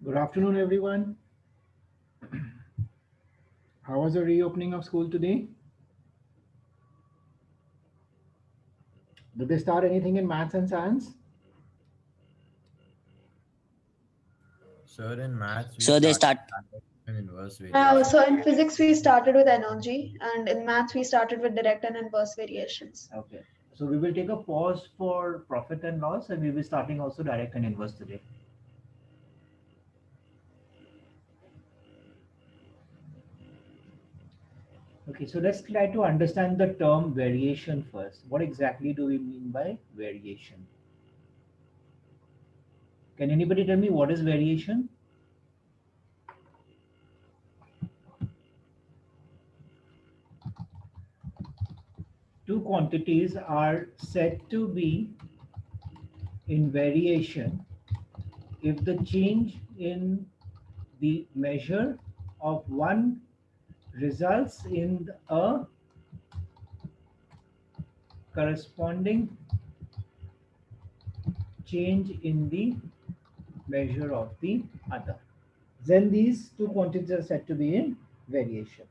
Good afternoon, everyone. How was the reopening of school today? Did they start anything in maths and science? So in maths, we So they started start. direct and inverse variation. So in physics we started with energy, and in maths we started with direct and inverse variations. Okay. So we will take a pause for profit and loss, and we will be starting also direct and inverse today. Okay, so let's try to understand the term variation first. What exactly do we mean by variation? Can anybody tell me what is variation? Two quantities are said to be in variation if the change in the measure of one results in a corresponding change in the measure of the other. Then these two quantities are said to be in variation.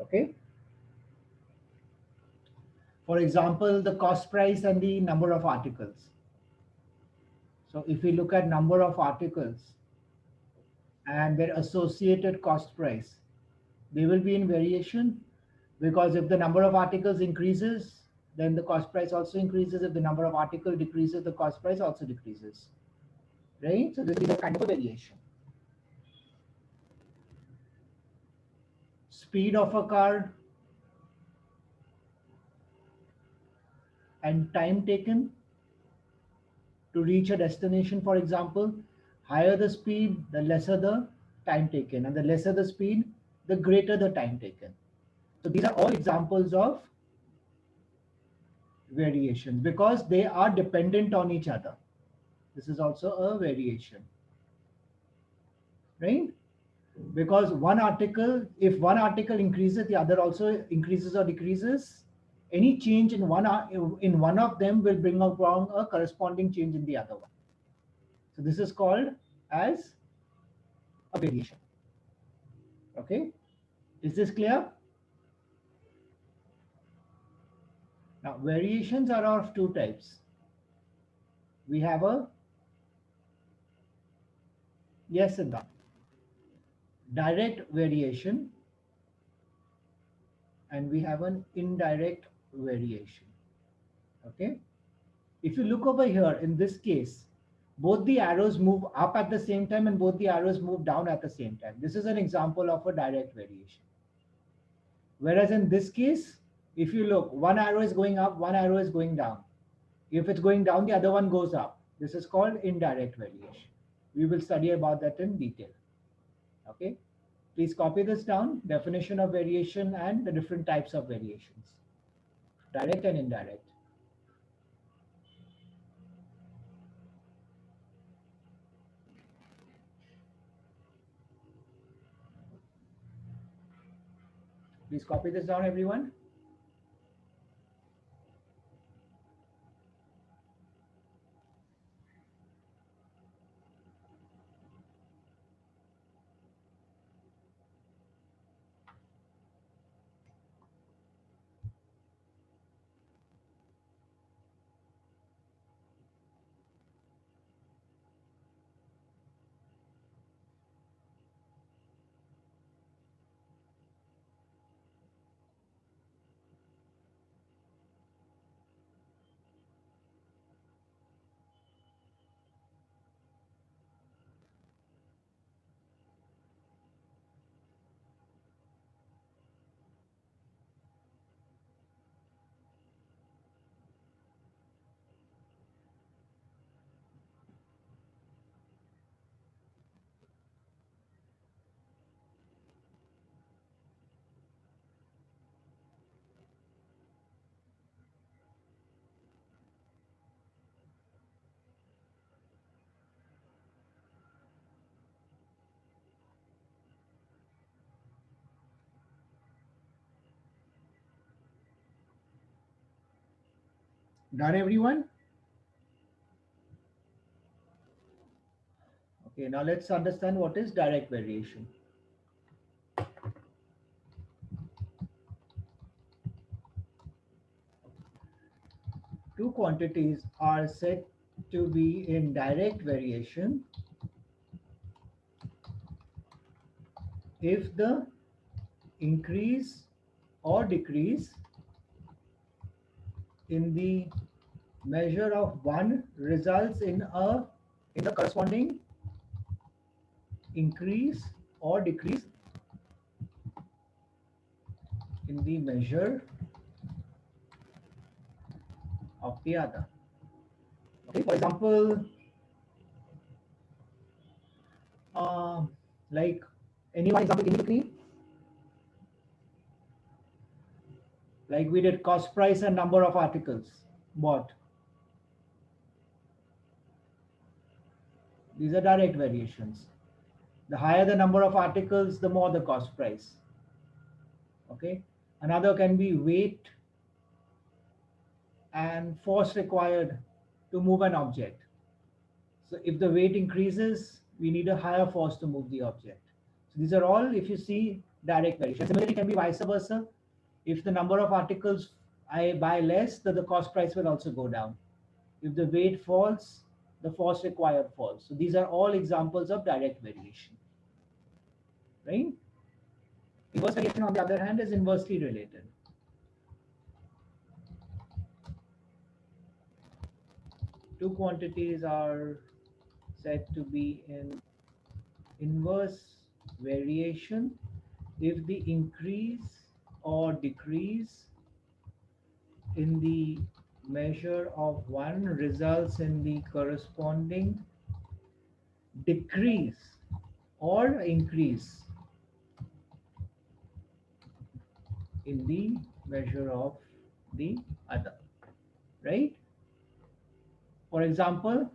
Okay. For example, the cost price and the number of articles. So if we look at number of articles and their associated cost price, they will be in variation, because if the number of articles increases, then the cost price also increases. If the number of articles decreases, the cost price also decreases. Right? So this is a kind of a variation. Speed of a car and time taken to reach a destination, for example, higher the speed, the lesser the time taken, and the lesser the speed, the greater the time taken. So these are all examples of variations because they are dependent on each other. This is also a variation, right? Because one article, if one article increases, the other also increases or decreases. Any change in one of them will bring about a corresponding change in the other one. So this is called as a variation. Okay, is this clear? Now variations are of two types. We have a yes and no direct variation, and we have an indirect variation. Okay, if you look over here in this case, both the arrows move up at the same time and both the arrows move down at the same time. This is an example of a direct variation. Whereas in this case, if you look, one arrow is going up, one arrow is going down. If it's going down, the other one goes up. This is called indirect variation. We will study about that in detail. Okay, please copy this down, definition of variation and the different types of variations, direct and indirect. Please copy this down, everyone. Done, everyone? Okay, now let's understand what is direct variation. Two quantities are said to be in direct variation if the increase or decrease in the measure of one results in the corresponding increase or decrease in the measure of the other. Okay, for example, like any one example can you give me? Like we did cost price and number of articles bought. These are direct variations. The higher the number of articles, the more the cost price. Okay. Another can be weight and force required to move an object. So if the weight increases, we need a higher force to move the object. So these are all, if you see, direct variation. Similarly, it can be vice versa. If the number of articles I buy less, then the cost price will also go down. If the weight falls, the force required falls. So these are all examples of direct variation. Right? Inverse variation, on the other hand, is inversely related. Two quantities are said to be in inverse variation if the increase or decrease in the measure of one results in the corresponding decrease or increase in the measure of the other, right? For example,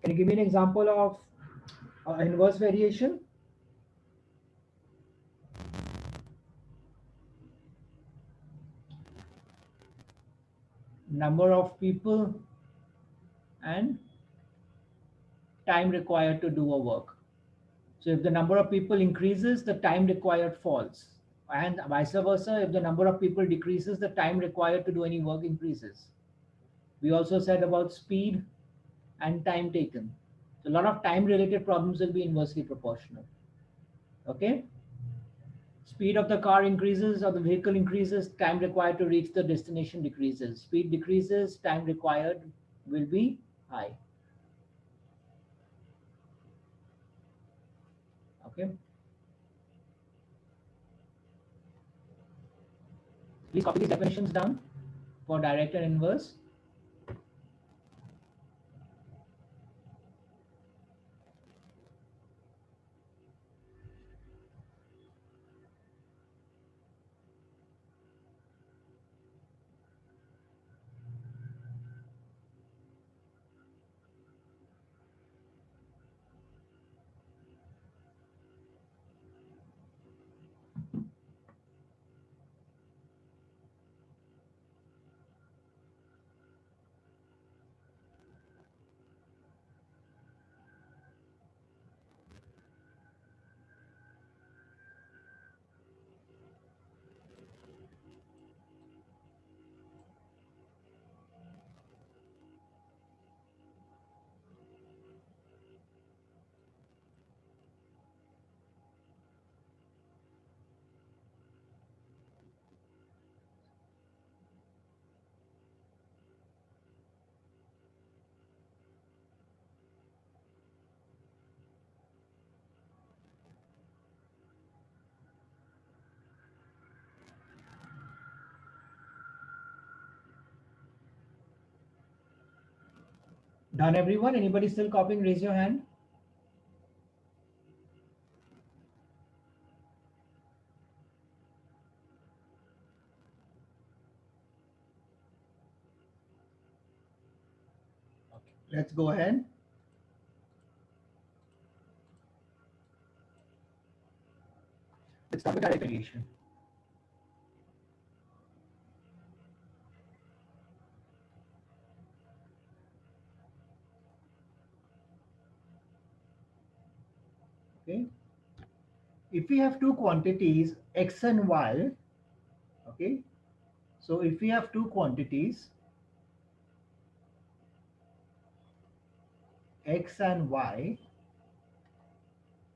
can you give me an example of inverse variation? Number of people and time required to do a work. So if the number of people increases, the time required falls. And vice versa, if the number of people decreases, the time required to do any work increases. We also said about speed and time taken. So a lot of time related problems will be inversely proportional. Okay? Speed of the car increases or the vehicle increases, time required to reach the destination decreases. Speed decreases, time required will be high. Okay? Please copy these definitions down for direct and inverse. Done, everyone? Anybody still copying? Raise your hand. Okay, let's go ahead. Let's start with direct variation. Okay. If we have two quantities, X and Y, okay. So if we have two quantities, X and Y,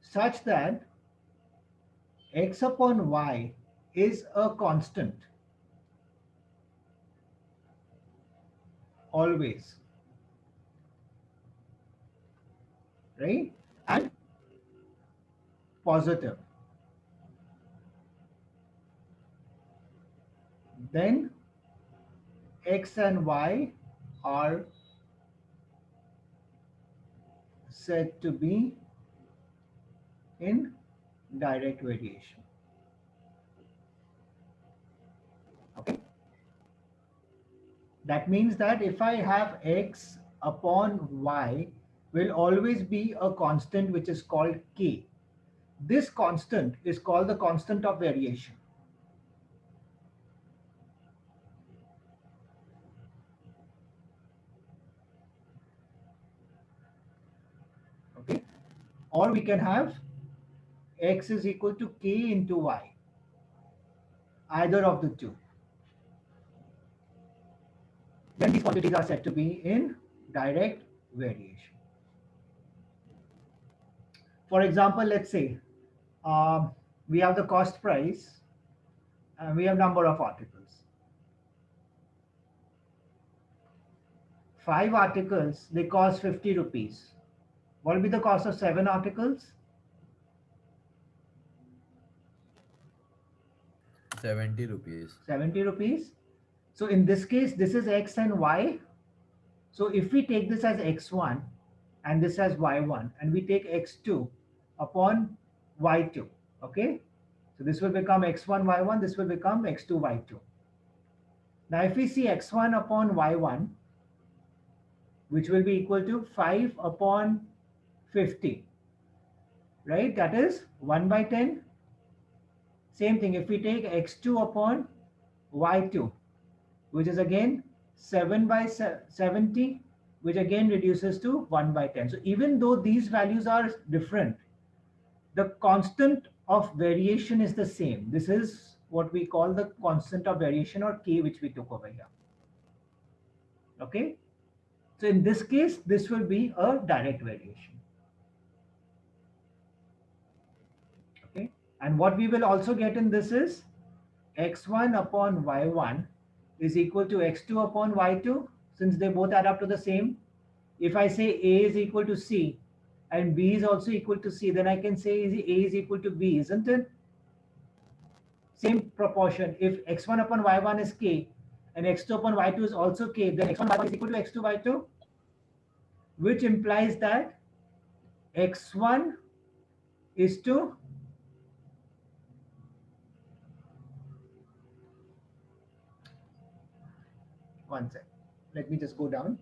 such that X upon Y is a constant, always, right? And positive. Then X and Y are said to be in direct variation. Okay. That means that if I have X upon Y will always be a constant which is called K. This constant is called the constant of variation. Okay. Or we can have X is equal to K into Y. Either of the two. Then these quantities are said to be in direct variation. For example, let's say we have the cost price and we have number of articles. 5 articles, they cost 50 rupees. What will be the cost of 7 articles? 70 rupees. 70 rupees. So in this case, this is X and Y. So if we take this as X1 and this as Y1 and we take X2 upon Y2, okay? So this will become X1, Y1, this will become X2, Y2. Now if we see X1 upon Y1, which will be equal to 5 upon 50, right? That is 1 by 10. Same thing, if we take X2 upon Y2, which is again 7 by 70, which again reduces to 1 by 10. So even though these values are different, the constant of variation is the same. This is what we call the constant of variation, or K, which we took over here. Okay. So in this case, this will be a direct variation. Okay. And what we will also get in this is X1 upon Y1 is equal to X2 upon Y2, since they both add up to the same. If I say A is equal to C and B is also equal to C, then I can say A is equal to B, isn't it? Same proportion. If X1 upon Y1 is K and X2 upon Y2 is also K, then X1 Y1 is equal to X2 Y2, which implies that X1 is to one sec. Let me just go down.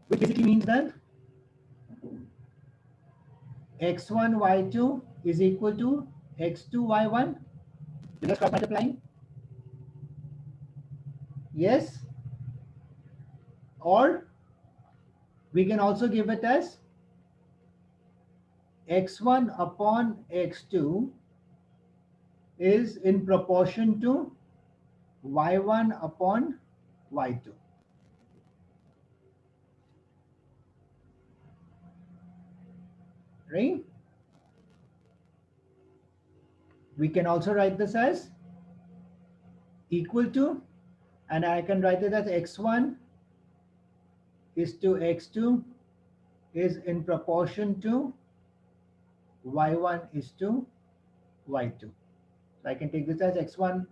Which basically means that X1 Y2 is equal to X2 Y1. Just cross multiplying. Yes. Or we can also give it as X1 upon X2 is in proportion to Y1 upon Y2. Right? We can also write this as equal to, and I can write it as X1 is to X2 is in proportion to Y1 is to Y2. So I can take this as X1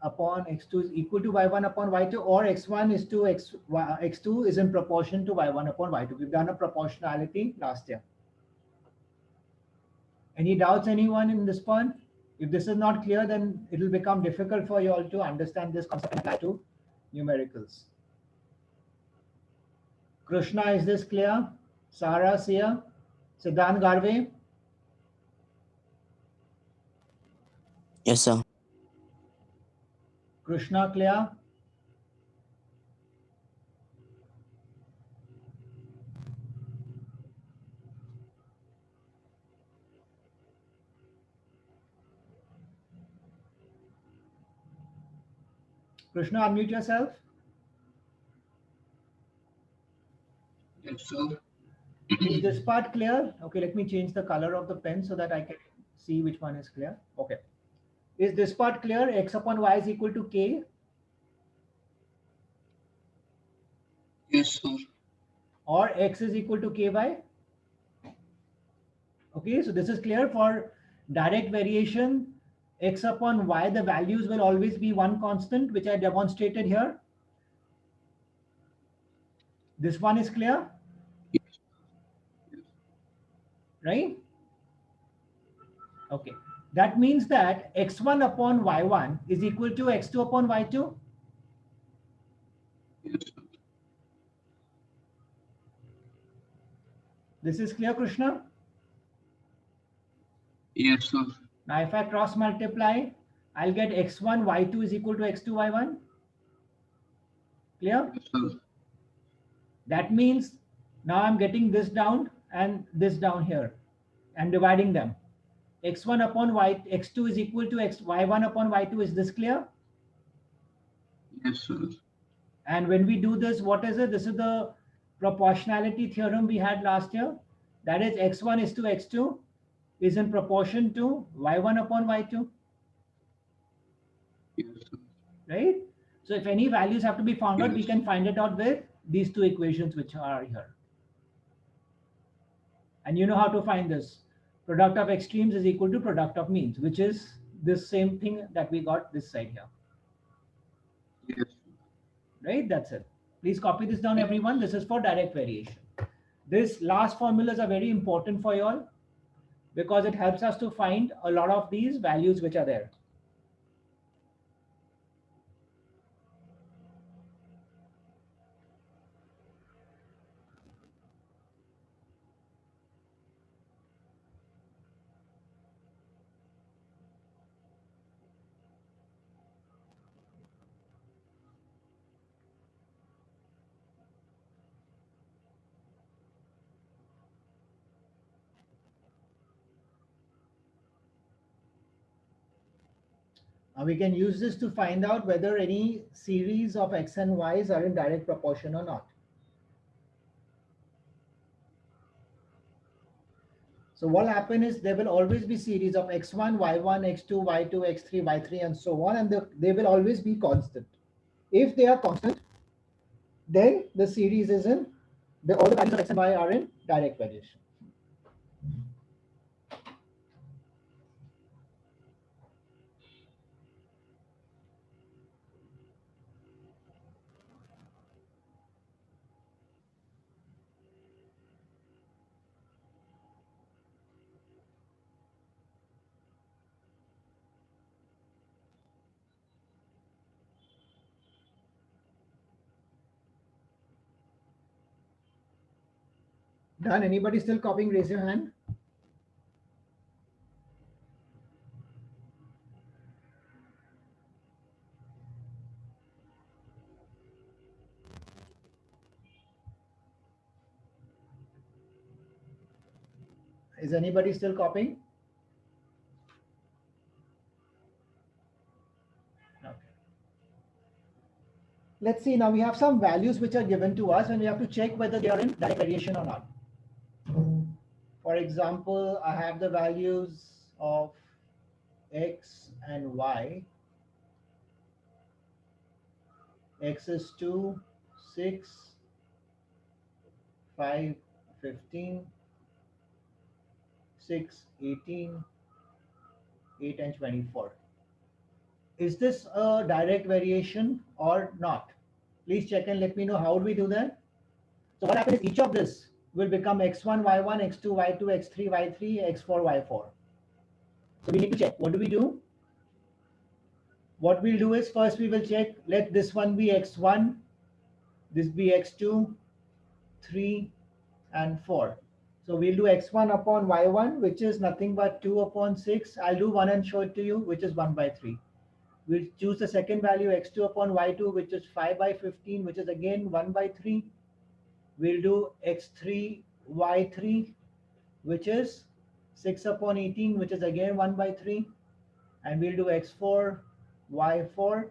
upon X2 is equal to Y1 upon Y2, or X1 is to X2 is in proportion to Y1 upon Y2. We've done a proportionality last year. Any doubts, anyone in this point? If this is not clear, then it will become difficult for you all to understand this concept and apply to numericals. Krishna, is this clear? Sarah, Sia, Siddhant Garve? Yes, sir. Krishna, clear? Krishna, unmute yourself. Yes, sir. Is this part clear? Okay, let me change the color of the pen so that I can see which one is clear. Okay. Is this part clear? X upon y is equal to k, Yes, sir. or x is equal to ky? Okay, so this is clear. For direct variation, x upon y, the values will always be one constant, which I demonstrated here. This one is clear, Yes. right? Okay, that means that x1 upon y1 is equal to x2 upon y2. Yes, sir. This is clear, Krishna? Yes, sir. Now, if I cross multiply, I'll get x1 y2 is equal to x2 y1. Clear? Yes, sir. That means now I'm getting this down and this down here and dividing them. X1 upon y, x2 is equal to y1 upon y2. Is this clear? Yes, sir. And when we do this, what is it? This is the proportionality theorem we had last year. That is x1 is to x2 is in proportion to y1 upon y2, Yes, sir. right? So if any values have to be found out, we Yes. can find it out with these two equations which are here. And you know how to find this. Product of extremes is equal to product of means, which is this same thing that we got this side here, Yes. right? That's it. Please copy this down, everyone. This is for direct variation. This last formulas are very important for you all because it helps us to find a lot of these values which are there. We can use this to find out whether any series of x and y's are in direct proportion or not. So what happen is there will always be series of x1, y1, x2, y2, x3, y3, and so on, and they will always be constant. If they are constant, then the series is in, all the values of x and y are in direct variation. Done. Anybody still copying? Raise your hand. Is anybody still copying? Okay. Let's see. Now we have some values which are given to us and we have to check whether they are in direct variation or not. For example, I have the values of x and y. X is 2, 6, 5, 15, 6, 18, 8, and 24. Is this a direct variation or not? Please check and let me know how do we do that. So what happens is each of this will become x1, y1, x2, y2, x3, y3, x4, y4. So we need to check. What do we do? What we'll do is first we will check, let this one be x1, this be x2, 3, and 4. So we'll do x1 upon y1, which is nothing but 2 upon 6. I'll do 1 and show it to you, which is 1 by 3. We'll choose the second value x2 upon y2, which is 5 by 15, which is again 1 by 3. We'll do x3 y3, which is 6 upon 18, which is again 1 by 3. And we'll do x4 y4,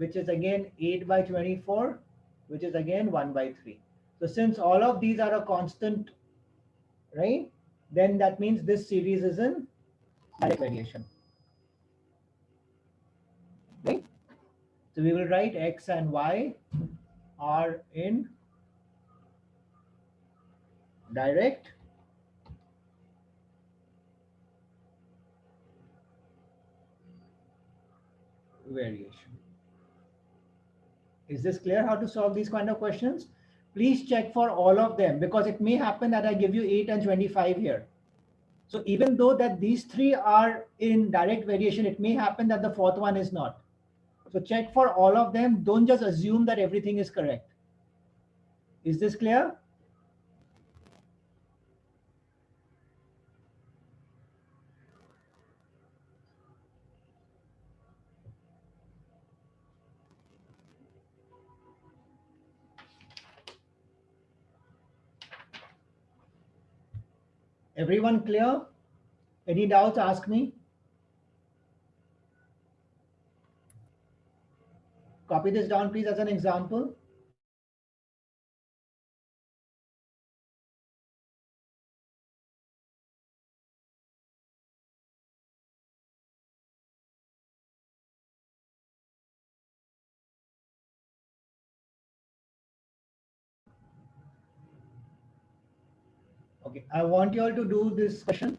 which is again 8 by 24, which is again 1 by 3. So since all of these are a constant, right, then that means this series is in direct variation. Right? So we will write x and y are in direct variation. Is this clear how to solve these kind of questions? Please check for all of them, because it may happen that I give you 8 and 25 here. So even though that these three are in direct variation, it may happen that the fourth one is not. So check for all of them. Don't just assume that everything is correct. Is this clear? Everyone clear? Any doubts, ask me. Copy this down, please, as an example. Okay, I want you all to do this question.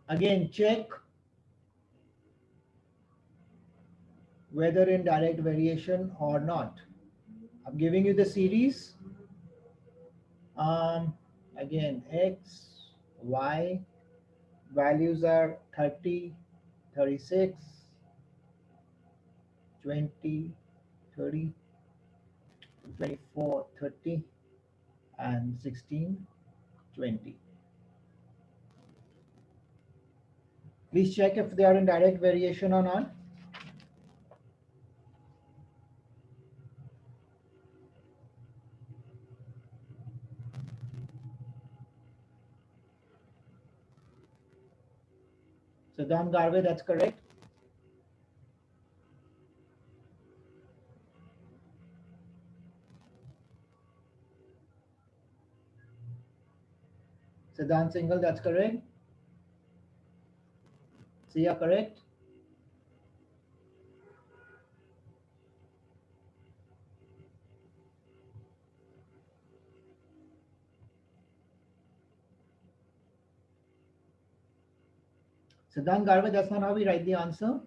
Again, check whether in direct variation or not. I'm giving you the series. Again, x, y, values are 30, 36, 20, 30, 24, 30, and 16, 20. Please check if they are in direct variation or not. Siddhant Garve, that's correct. Siddhant Singhal, that's correct. Sia, correct. Siddhant Garve, that's not how we write the answer.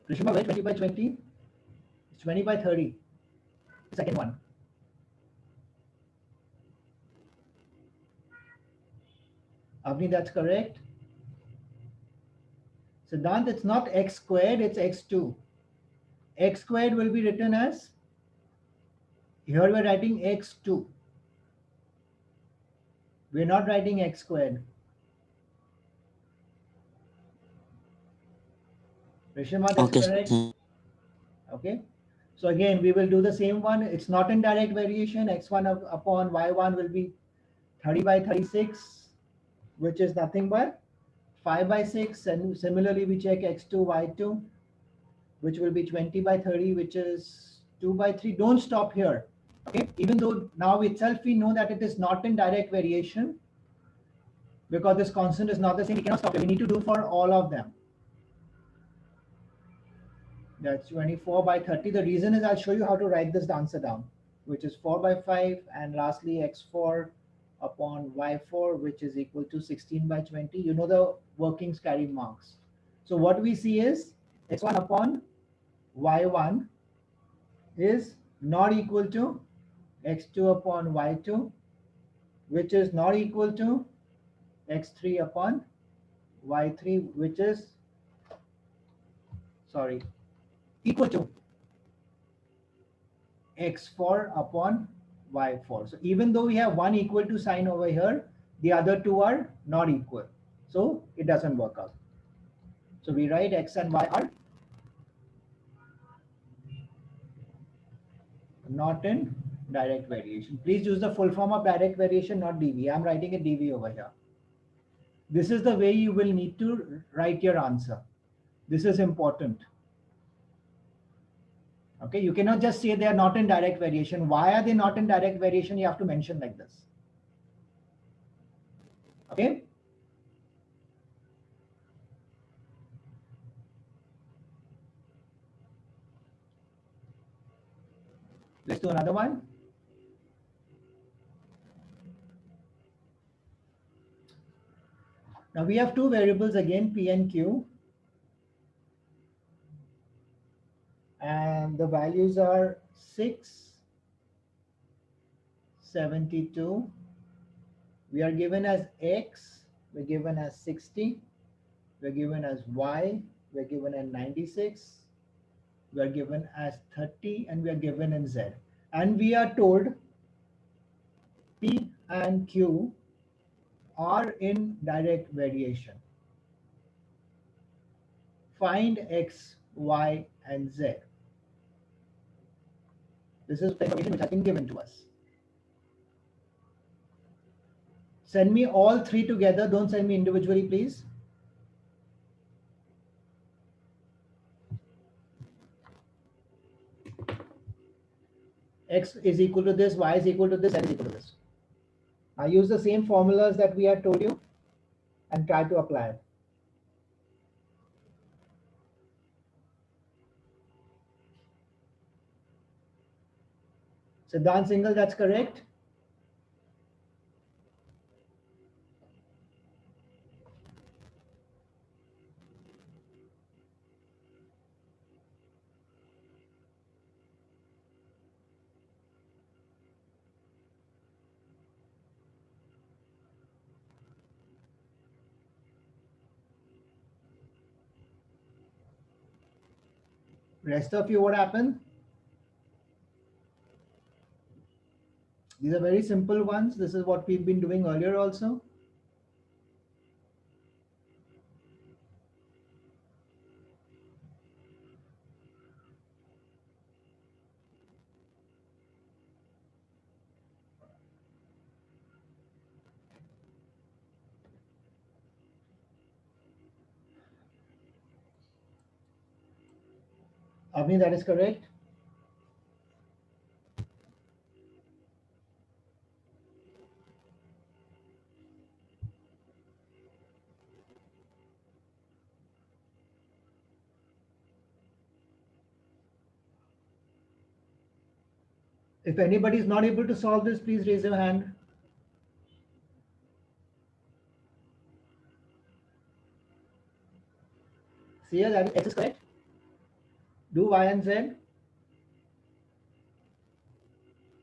Krishma, where 20 by 20? It's 20 by 30. The second one. Avni, that's correct. Siddhant, it's not x squared, it's x2. X squared will be written as, here we're writing x2. We're not writing x squared. Rishima, that's Okay. correct. Okay. So again, we will do the same one. It's not in direct variation. X1 upon Y1 will be 30 by 36, which is nothing but 5 by 6. And similarly, we check X2, Y2, which will be 20 by 30, which is 2 by 3. Don't stop here. Okay. Even though now itself we know that it is not in direct variation, because this constant is not the same, we cannot stop here. We need to do for all of them. That's 24 by 30. The reason is I'll show you how to write this answer down, which is 4 by 5. And lastly, x4 upon y4, which is equal to 16 by 20. You know the workings carry marks. So what we see is x1 upon y1 is not equal to x2 upon y2, which is not equal to x3 upon y3, which is, sorry, equal to x4 upon y4. So even though we have one equal to sign over here, the other two are not equal. So it doesn't work out. So we write x and y are not in direct variation. Please use the full form of direct variation, not dV. I'm writing it dV over here. This is the way you will need to write your answer. This is important. Okay, you cannot just say they are not in direct variation. Why are they not in direct variation? You have to mention like this. Okay. Let's do another one. Now we have two variables again, P and Q. And the values are 6, 72. We are given as X, we're given as 60, we're given as Y, we're given as 96, we're given as 30, and we are given in Z. And we are told P and Q are in direct variation. Find X, Y, and Z. This is the information which has been given to us. Send me all three together. Don't send me individually, please. X is equal to this, Y is equal to this, Z is equal to this. I use the same formulas that we had told you and try to apply it. Siddhant Singhal, that's correct. Rest of you, what happened? These are very simple ones. This is what we've been doing earlier also. Avni, that is correct. If anybody is not able to solve this, please raise your hand. See here, that X is correct. Do Y and Z.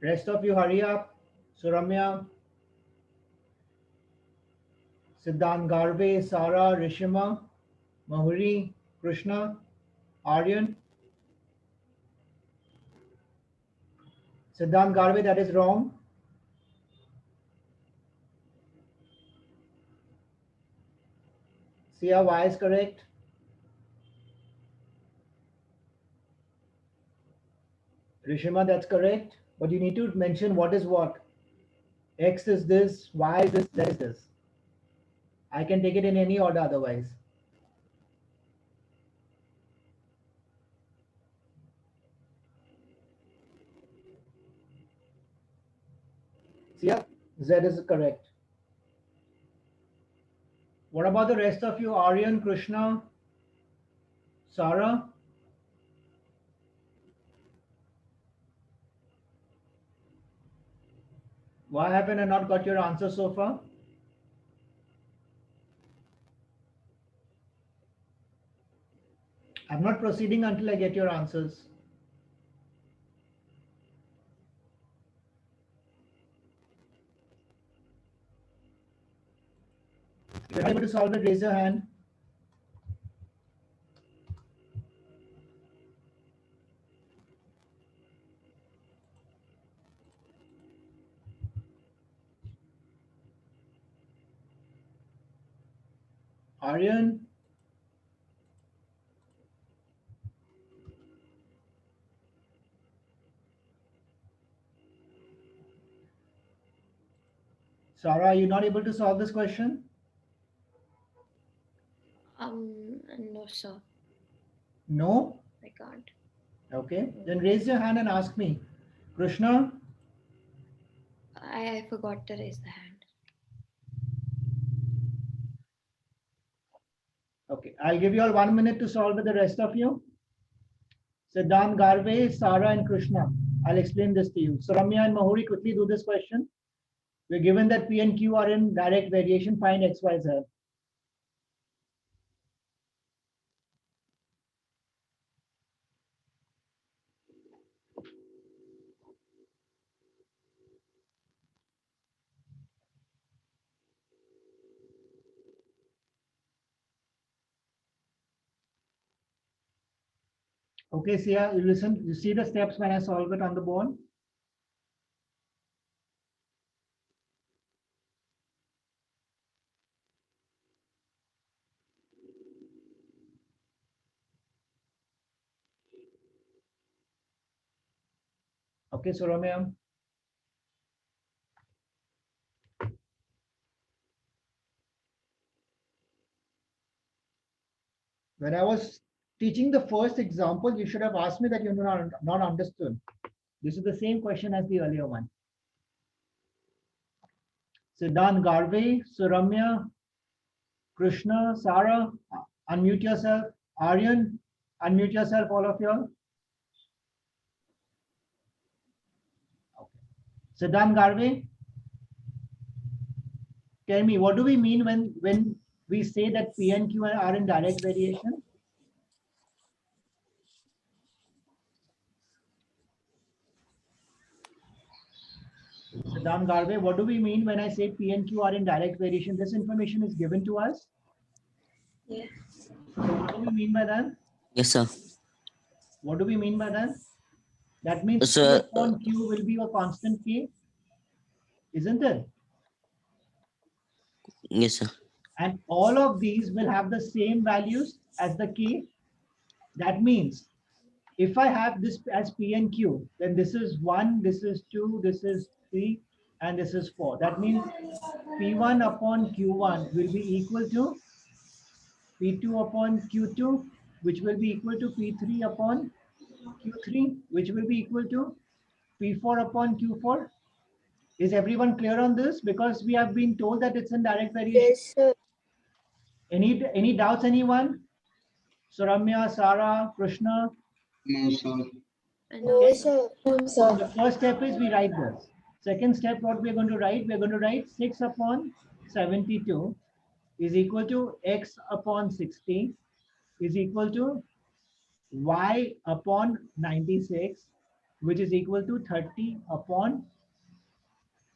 Rest of you, hurry up. Suramya, Siddhant Garve, Sara, Rishima, Mahuri, Krishna, Aryan. Siddhant Garve, that is wrong. Sia, Y is correct. Rishima, that's correct. But you need to mention what is what. X is this, Y is this, Z is this. I can take it in any order otherwise. Sia, Z is correct. What about the rest of you? Aryan, Krishna, Sara? Why haven't I not got your answer so far? I'm not proceeding until I get your answers. If you're able to solve it, raise your hand. Aryan? Sara, are you not able to solve this question? No, sir, No? I can't. Okay. Then raise your hand and ask me. Krishna? I forgot to raise the hand. Okay. I'll give you all 1 minute to solve with the rest of you. Siddhant, Garve, Sara, and Krishna. I'll explain this to you. So Ramya and Mahuri, quickly do this question. We're given that P and Q are in direct variation. Find X, Y, Z. Okay, Sia, you listen, you see the steps when I solve it on the board? Okay, so Ramya. When I was teaching the first example, you should have asked me that you not understood. This is the same question as the earlier one. Siddhant, Garve, Suramya, Krishna, Sara, unmute yourself. Aryan, unmute yourself, all of you all. Okay. Siddhant, Garve, tell me, what do we mean when we say that P and Q are in direct variation? Siddhant, Garve, what do we mean when I say P and Q are in direct variation? This information is given to us. Yeah. So what do we mean by that? Yes, sir. What do we mean by that? That means P Sir, upon Q will be a constant K, isn't it? yes, sir. And all of these will have the same values as the K. That means if I have this as P and Q, then this is 1, this is 2, this is 3, and this is 4. That means P1 upon Q1 will be equal to P2 upon Q2, which will be equal to P3 upon Q3, which will be equal to P4 upon Q4. Is everyone clear on this? Because we have been told that it's in direct variation. Yes, sir. Any doubts, anyone? Suramya, Sara, Krishna? No, sir. No, sir. So the first step is we write this. Second step, what we're going to write? We're going to write 6 upon 72 is equal to X upon 60 is equal to Y upon 96, which is equal to 30 upon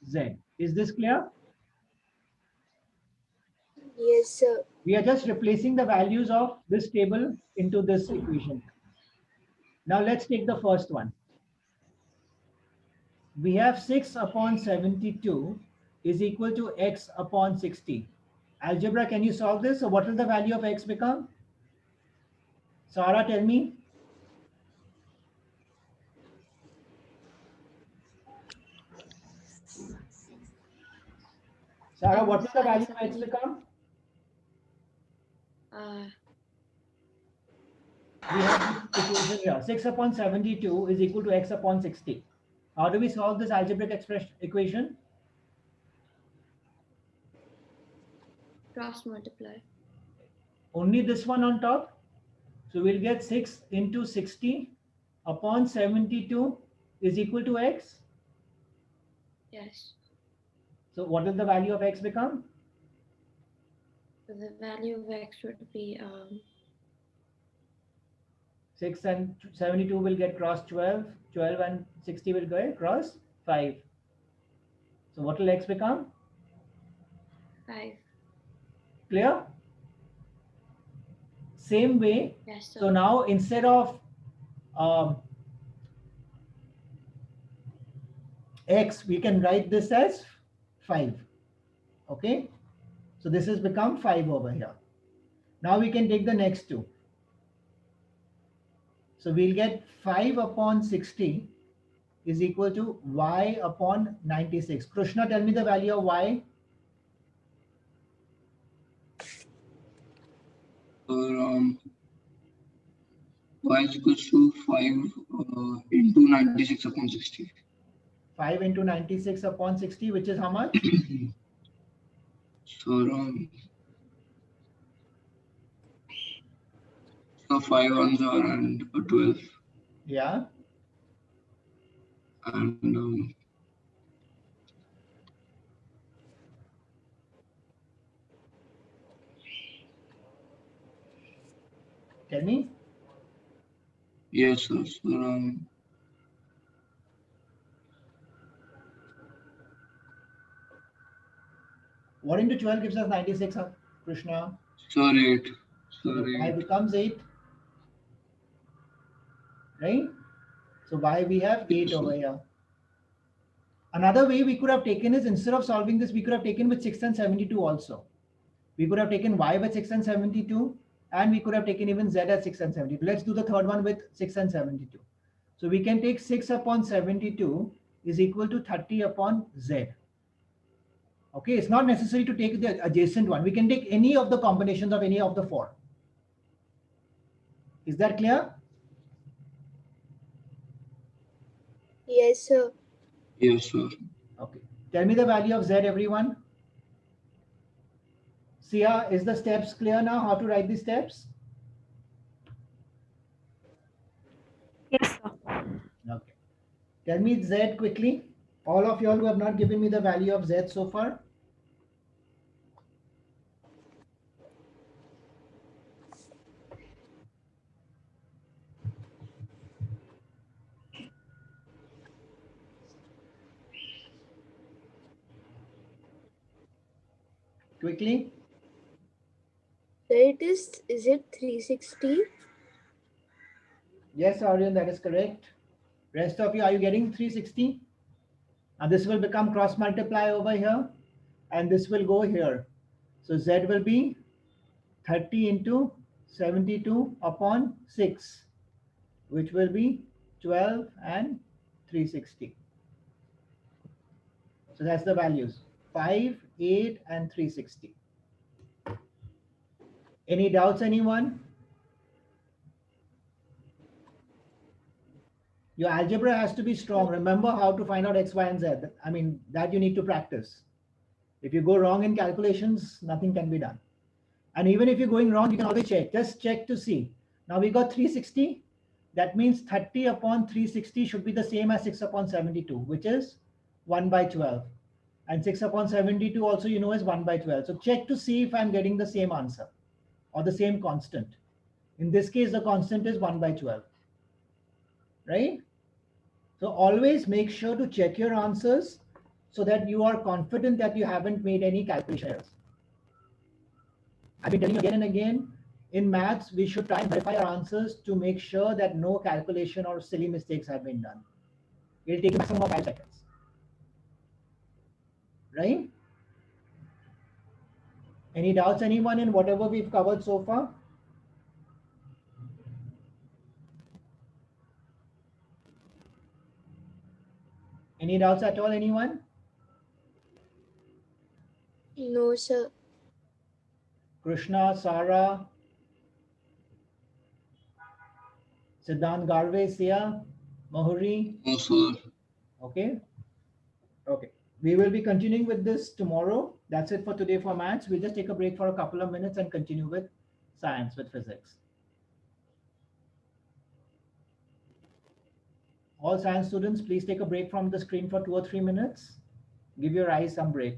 Z. Is this clear? Yes, sir. We are just replacing the values of this table into this equation. Now let's take the first one. We have 6 upon 72 is equal to X upon 60. Algebra, can you solve this? So what will the value of X become? Sara, tell me. Sara, what will the value of X become? We have this equation here. 6 upon 72 is equal to X upon 60. How do we solve this algebraic equation? Cross multiply. Only this one on top. So we'll get 6 into 60 upon 72 is equal to X. Yes. So what will the value of X become? So the value of X would be 6 and 72 will get cross 12. 12 and 60 will get cross 5. So what will X become? 5. Clear? Same way. Yes, sir. So now instead of X, we can write this as 5. Okay. So this has become 5 over here. Now we can take the next two. So we'll get 5 upon 60 is equal to Y upon 96. Krishna, tell me the value of Y. Y is equals to 5 into 96 upon 60. 5 into 96 upon 60, which is how much? So, so 5 ones are and 12. Yeah. And Tell me. yes, sir. So, What into 12 gives us 96, Krishna? sir, 8. So Sir, y 8. becomes 8. Right? So y we have 8 over here. Another way we could have taken is, instead of solving this, we could have taken with 6 and 72 also. We could have taken y with 6 and 72, and we could have taken even z at 6 and 72. Let's do the third one with 6 and 72. So we can take 6 upon 72 is equal to 30 upon z. Okay, it's not necessary to take the adjacent one. We can take any of the combinations of any of the four. Is that clear? Yes, sir. Yes, sir. Okay. Tell me the value of z, everyone. Sia, is the steps clear now? How to write the steps? Yes, sir. Okay. Tell me z quickly. All of you all who have not given me the value of z so far. Quickly. So is it 360? Yes, Aryan, that is correct. Rest of you, are you getting 360? Now this will become cross multiply over here, and this will go here. So z will be 30 into 72 upon 6, which will be 12 and 360. So that's the values, 5, 8, and 360. Any doubts, anyone? Your algebra has to be strong. Remember how to find out x, y, and z. I mean, that you need to practice. If you go wrong in calculations, nothing can be done. And even if you're going wrong, you can always check. Just check to see. Now we got 360. That means 30 upon 360 should be the same as 6 upon 72, which is 1 by 12. And 6 upon 72 also, you know, is 1 by 12. So check to see if I'm getting the same answer or the same constant. In this case, the constant is 1 by 12. Right? So always make sure to check your answers so that you are confident that you haven't made any calculation errors. I've been telling you again and again, in maths, we should try and verify our answers to make sure that no calculation or silly mistakes have been done. It'll take a maximum of 5 seconds. Right? Any doubts, anyone, in whatever we've covered so far? Any doubts at all, anyone? No, sir. Krishna, Sarah, Siddhant Garve, Sia, Mahuri. No, sir. Okay. Okay. We will be continuing with this tomorrow. That's it for today for maths. We'll just take a break for a couple of minutes and continue with science, with physics. All science students, please take a break from the screen for 2 or 3 minutes. Give your eyes some break.